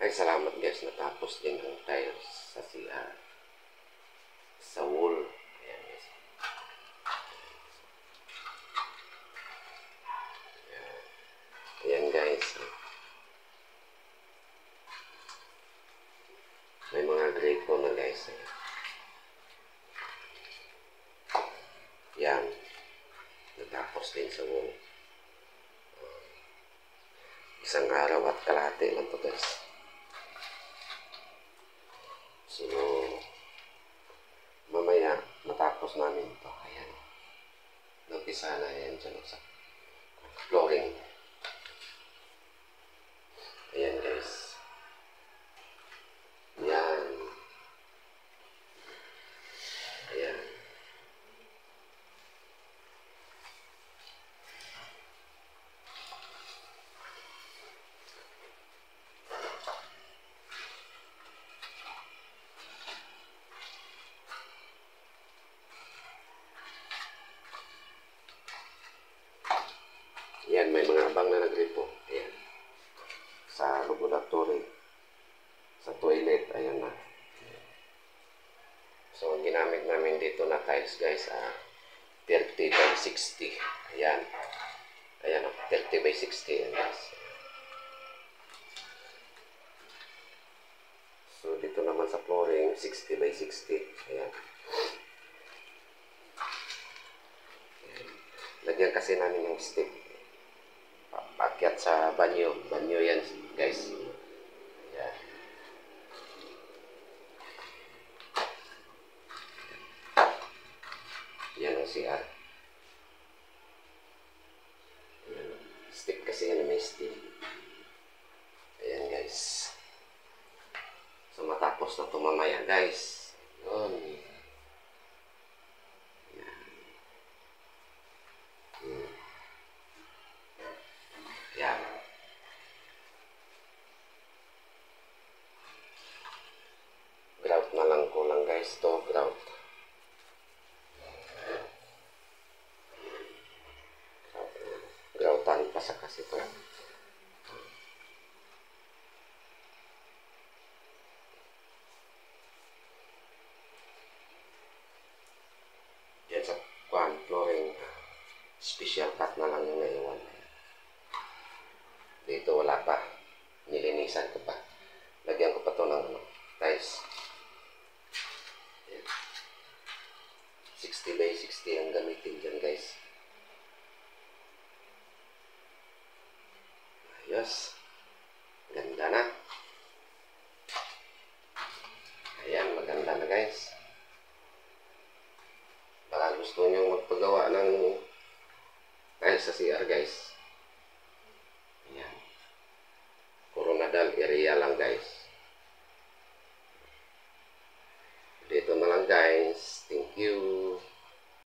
Ay, salamat guys, natapos din ang tiles sa CR. Sa wall. Ayan guys. Ayan guys. May mga grate na guys. Yan. Natapos din sa wall. Isang araw at kalahati lang to guys. So, mamaya matapos namin ito. Ayan. Nampisa na yan dyan sa flooring. Ayan guys. Yan. Ayan. Yan, may mga abang na nagripo. Ayan. Sa laboratory. Sa toilet. Ayan na. So, ang ginamit namin dito na tiles guys, 30 by 60. Ayan. Ayan, 30 by 60. Ayan guys. So, dito naman sa flooring, 60 by 60. Ayan. Lagyan kasi namin yung stick. Pakyat sa banyo. Banyo yan guys. Ayan. Yan ang CR. Ayan. Stick kasi yan, may stick. Ayan guys. So matapos na ito mamaya guys. Yun. Ayan. Ayan. Grout na lang ko lang guys to. Grout. Groutan pa sa kasi ito. Yan sa flooring. Special cut na lang yung naiwan. Dito wala pa. Nilinisan ko pa. Lagyan ko pa ito ng tiles. 60 by 60 ang gamitin dyan guys. Ayos. Ganda na. Ayan, maganda na guys. Baka gusto nyo magpagawa ng tiles sa CR guys. Ayan. Coronadal area lang guys.